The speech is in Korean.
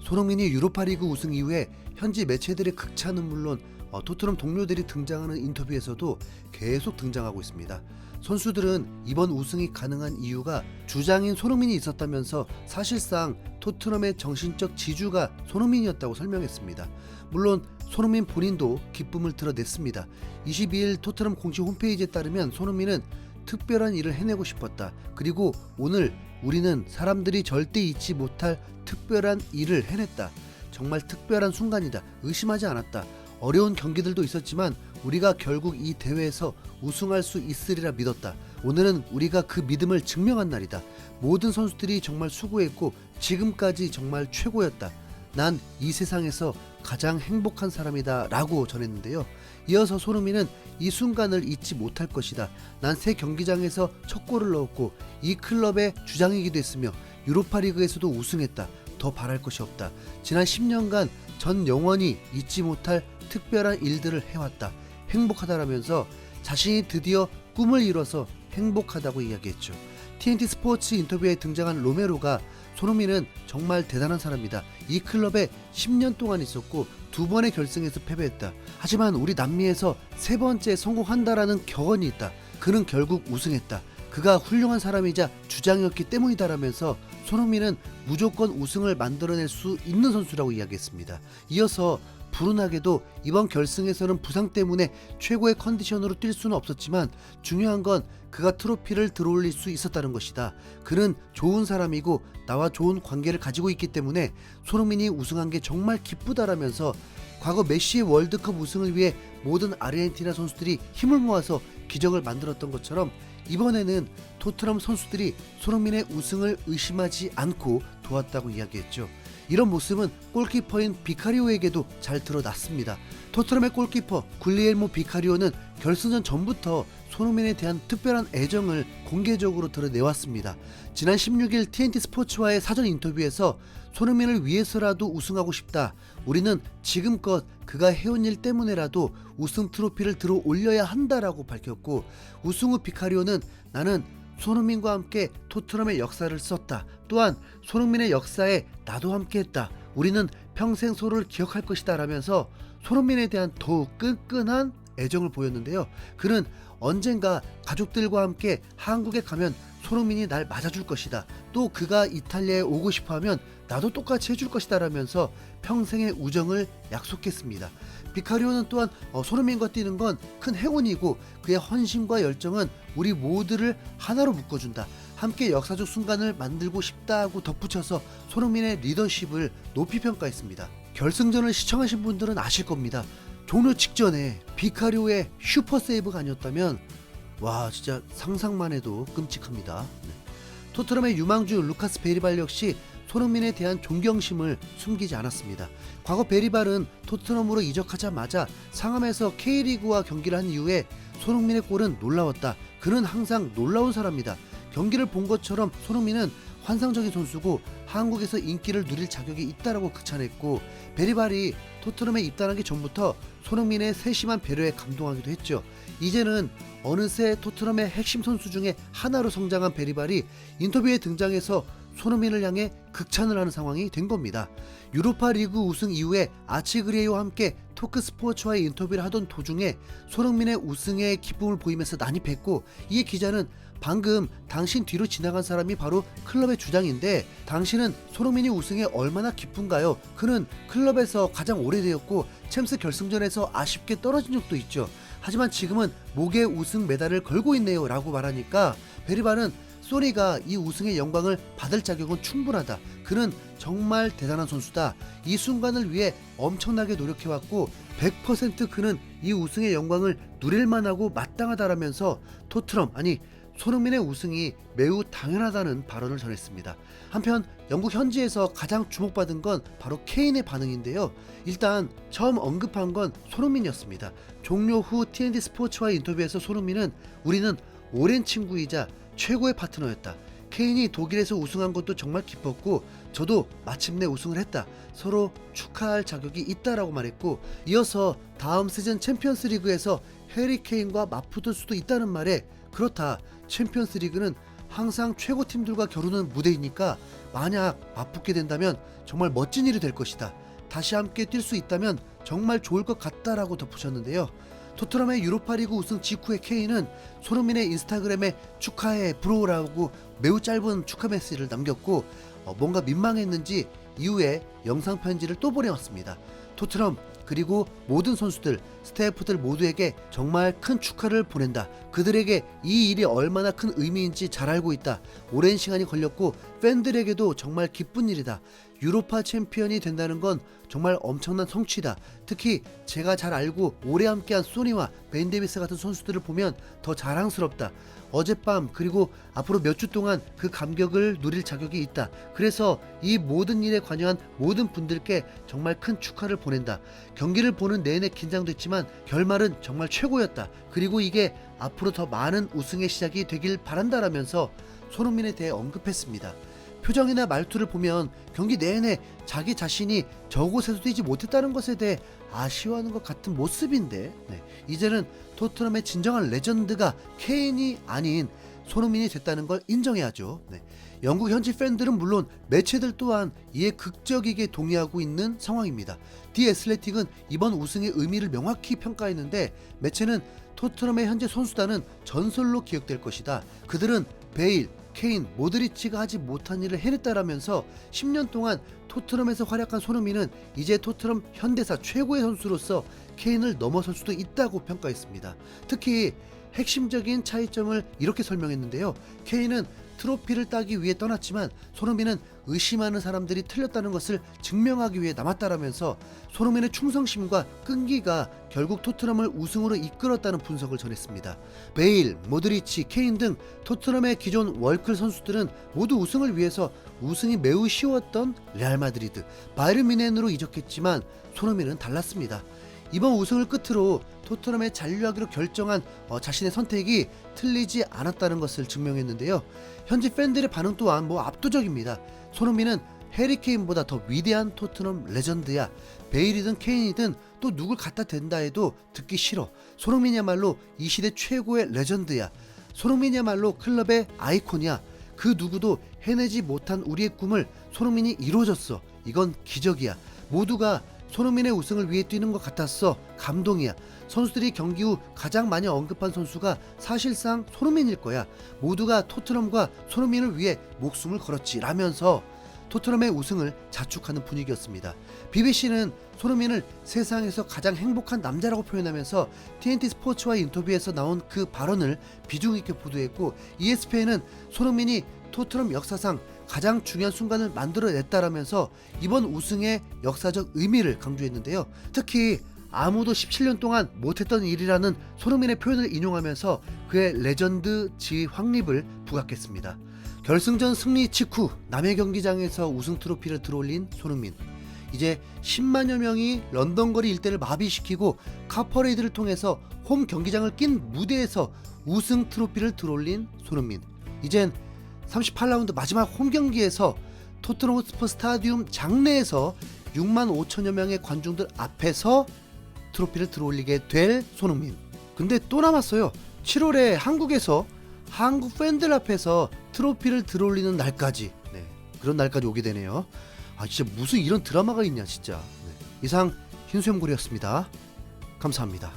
손흥민이 유로파리그 우승 이후에 현지 매체들의 극찬은 물론 토트넘 동료들이 등장하는 인터뷰에서도 계속 등장하고 있습니다. 선수들은 이번 우승이 가능한 이유가 주장인 손흥민이 있었다면서 사실상 토트넘의 정신적 지주가 손흥민이었다고 설명했습니다. 물론 손흥민 본인도 기쁨을 드러냈습니다. 22일 토트넘 공식 홈페이지에 따르면 손흥민은 특별한 일을 해내고 싶었다. 그리고 오늘 우리는 사람들이 절대 잊지 못할 특별한 일을 해냈다. 정말 특별한 순간이다. 의심하지 않았다. 어려운 경기들도 있었지만 우리가 결국 이 대회에서 우승할 수 있으리라 믿었다. 오늘은 우리가 그 믿음을 증명한 날이다. 모든 선수들이 정말 수고했고 지금까지 정말 최고였다. 난 이 세상에서 가장 행복한 사람이다 라고 전했는데요. 이어서 손흥민은 이 순간을 잊지 못할 것이다. 난 새 경기장에서 첫 골을 넣었고 이 클럽의 주장이기도 했으며 유로파리그에서도 우승했다. 더 바랄 것이 없다. 지난 10년간 전 영원히 잊지 못할 특별한 일들을 해왔다. 행복하다라면서 자신이 드디어 꿈을 이뤄서 행복하다고 이야기했죠. TNT 스포츠 인터뷰에 등장한 로메로가 손흥민은 정말 대단한 사람이다. 이 클럽에 10년 동안 있었고 2번의 결승에서 패배했다. 하지만 우리 남미에서 3번째 성공한다라는 격언이 있다. 그는 결국 우승했다. 그가 훌륭한 사람이자 주장이었기 때문이다라면서 손흥민은 무조건 우승을 만들어낼 수 있는 선수라고 이야기했습니다. 이어서 불운하게도 이번 결승에서는 부상 때문에 최고의 컨디션으로 뛸 수는 없었지만 중요한 건 그가 트로피를 들어올릴 수 있었다는 것이다. 그는 좋은 사람이고 나와 좋은 관계를 가지고 있기 때문에 손흥민이 우승한 게 정말 기쁘다라면서 과거 메시의 월드컵 우승을 위해 모든 아르헨티나 선수들이 힘을 모아서 기적을 만들었던 것처럼 이번에는 토트넘 선수들이 손흥민의 우승을 의심하지 않고 도왔다고 이야기했죠. 이런 모습은 골키퍼인 비카리오에게도 잘 드러났습니다. 토트넘의 골키퍼 굴리엘모 비카리오는 결승전 전부터 손흥민에 대한 특별한 애정을 공개적으로 드러내왔습니다. 지난 16일 TNT 스포츠와의 사전 인터뷰에서 손흥민을 위해서라도 우승하고 싶다. 우리는 지금껏 그가 해온 일 때문에라도 우승 트로피를 들어 올려야 한다라고 밝혔고, 우승 후 비카리오는 나는 손흥민과 함께 토트넘의 역사를 썼다. 또한 손흥민의 역사에 나도 함께했다. 우리는 평생 서로를 기억할 것이다 라면서 손흥민에 대한 더욱 끈끈한 애정을 보였는데요. 그는 언젠가 가족들과 함께 한국에 가면 손흥민이 날 맞아줄 것이다. 또 그가 이탈리아에 오고 싶어하면 나도 똑같이 해줄 것이다 라면서 평생의 우정을 약속했습니다. 비카리오는 또한 손흥민과 뛰는 건 큰 행운이고 그의 헌신과 열정은 우리 모두를 하나로 묶어준다. 함께 역사적 순간을 만들고 싶다고 덧붙여서 손흥민의 리더십을 높이 평가했습니다. 결승전을 시청하신 분들은 아실 겁니다. 종료 직전에 비카리오의 슈퍼 세이브가 아니었다면 와 진짜 상상만 해도 끔찍합니다. 토트넘의 유망주 루카스 베리발 역시 손흥민에 대한 존경심을 숨기지 않았습니다. 과거 베리발은 토트넘으로 이적하자마자 상암에서 K리그와 경기를 한 이후에 손흥민의 골은 놀라웠다. 그는 항상 놀라운 사람이다. 경기를 본 것처럼 손흥민은 환상적인 선수고 한국에서 인기를 누릴 자격이 있다라고 극찬했고, 베리발이 토트넘에 입단하기 전부터 손흥민의 세심한 배려에 감동하기도 했죠. 이제는 어느새 토트넘의 핵심 선수 중에 하나로 성장한 베리발이 인터뷰에 등장해서 손흥민을 향해 극찬을 하는 상황이 된 겁니다. 유로파 리그 우승 이후에 아치그레이와 함께 토크 스포츠와의 인터뷰를 하던 도중에 손흥민의 우승에 기쁨을 보이면서 난입했고, 이에 기자는 방금 당신 뒤로 지나간 사람이 바로 클럽의 주장인데 당신은 손흥민이 우승에 얼마나 기쁜가요? 그는 클럽에서 가장 오래되었고 챔스 결승전에서 아쉽게 떨어진 적도 있죠. 하지만 지금은 목에 우승 메달을 걸고 있네요 라고 말하니까 베리발은 소니가 이 우승의 영광을 받을 자격은 충분하다. 그는 정말 대단한 선수다. 이 순간을 위해 엄청나게 노력해왔고 100% 그는 이 우승의 영광을 누릴만하고 마땅하다라면서 토트넘 아니 손흥민의 우승이 매우 당연하다는 발언을 전했습니다. 한편 영국 현지에서 가장 주목받은 건 바로 케인의 반응인데요. 일단 처음 언급한 건 손흥민이었습니다. 종료 후 TNT 스포츠와의 인터뷰에서 손흥민은 우리는 오랜 친구이자 최고의 파트너였다. 케인이 독일에서 우승한 것도 정말 기뻤고 저도 마침내 우승을 했다. 서로 축하할 자격이 있다라고 말했고, 이어서 다음 시즌 챔피언스 리그에서 해리 케인과 맞붙을 수도 있다는 말에 그렇다. 챔피언스 리그는 항상 최고 팀들과 겨루는 무대이니까 만약 맞붙게 된다면 정말 멋진 일이 될 것이다. 다시 함께 뛸 수 있다면 정말 좋을 것 같다라고 덧붙였는데요. 토트넘의 유로파리그 우승 직후에 케인은 손흥민의 인스타그램에 축하해 브로라고 매우 짧은 축하 메시지를 남겼고 뭔가 민망했는지 이후에 영상 편지를 또 보내왔습니다. 토트넘 그리고 모든 선수들, 스태프들 모두에게 정말 큰 축하를 보낸다. 그들에게 이 일이 얼마나 큰 의미인지 잘 알고 있다. 오랜 시간이 걸렸고 팬들에게도 정말 기쁜 일이다. 유로파 챔피언이 된다는 건 정말 엄청난 성취다. 특히 제가 잘 알고 오래 함께한 소니와 벤 데이비스 같은 선수들을 보면 더 자랑스럽다. 어젯밤 그리고 앞으로 몇 주 동안 그 감격을 누릴 자격이 있다. 그래서 이 모든 일에 관여한 모든 분들께 정말 큰 축하를 보낸다. 경기를 보는 내내 긴장됐지만 결말은 정말 최고였다. 그리고 이게 앞으로 더 많은 우승의 시작이 되길 바란다라면서 손흥민에 대해 언급했습니다. 표정이나 말투를 보면 경기 내내 자기 자신이 저곳에서 뛰지 못했다는 것에 대해 아쉬워하는 것 같은 모습인데 이제는 토트넘의 진정한 레전드가 케인이 아닌 손흥민이 됐다는 걸 인정해야죠. 영국 현지 팬들은 물론 매체들 또한 이에 극적이게 동의하고 있는 상황입니다. 디 애슬레틱은 이번 우승의 의미를 명확히 평가했는데 매체는 토트넘의 현재 선수단은 전설로 기억될 것이다. 그들은 베일, 케인, 모드리치가 하지 못한 일을 해냈다라면서 10년 동안 토트넘에서 활약한 손흥민은 이제 토트넘 현대사 최고의 선수로서 케인을 넘어설 수도 있다고 평가했습니다. 특히 핵심적인 차이점을 이렇게 설명했는데요. 케인은 트로피를 따기 위해 떠났지만 손흥민은 의심하는 사람들이 틀렸다는 것을 증명하기 위해 남았다라면서 손흥민의 충성심과 끈기가 결국 토트넘을 우승으로 이끌었다는 분석을 전했습니다. 베일, 모드리치, 케인 등 토트넘의 기존 월클 선수들은 모두 우승을 위해서 우승이 매우 쉬웠던 레알 마드리드, 바이에른 뮌헨으로 이적했지만 손흥민은 달랐습니다. 이번 우승을 끝으로 토트넘에 잔류하기로 결정한 자신의 선택이 틀리지 않았다는 것을 증명했는데요. 현지 팬들의 반응 또한 압도적입니다. 손흥민은 해리 케인보다 더 위대한 토트넘 레전드야. 베일이든 케인이든 또 누굴 갖다 댄다 해도 듣기 싫어. 손흥민이야말로 이 시대 최고의 레전드야. 손흥민이야말로 클럽의 아이콘이야. 그 누구도 해내지 못한 우리의 꿈을 손흥민이 이루어졌어. 이건 기적이야. 모두가 손흥민의 우승을 위해 뛰는 것 같았어. 감동이야. 선수들이 경기 후 가장 많이 언급한 선수가 사실상 손흥민일 거야. 모두가 토트넘과 손흥민을 위해 목숨을 걸었지 라면서 토트넘의 우승을 자축하는 분위기였습니다. BBC는 손흥민을 세상에서 가장 행복한 남자라고 표현하면서 TNT 스포츠와의 인터뷰에서 나온 그 발언을 비중 있게 보도했고 ESPN은 손흥민이 토트넘 역사상 가장 중요한 순간을 만들어냈다라면서 이번 우승의 역사적 의미를 강조했는데요. 특히 아무도 17년 동안 못했던 일이라는 손흥민의 표현을 인용하면서 그의 레전드 지위 확립을 부각했습니다. 결승전 승리 직후 남의 경기장에서 우승 트로피를 들어올린 손흥민. 이제 10만여 명이 런던 거리 일대를 마비시키고 카퍼레이드를 통해서 홈 경기장을 낀 무대에서 우승 트로피를 들어올린 손흥민. 이젠 38라운드 마지막 홈 경기에서 토트넘 호스퍼 스타디움 장내에서 6만 5천여 명의 관중들 앞에서 트로피를 들어올리게 될 손흥민. 근데 또 남았어요. 7월에 한국에서 한국 팬들 앞에서 트로피를 들어올리는 날까지. 그런 날까지 오게 되네요. 진짜 무슨 이런 드라마가 있냐 진짜. 이상 흰수염고리였습니다. 감사합니다.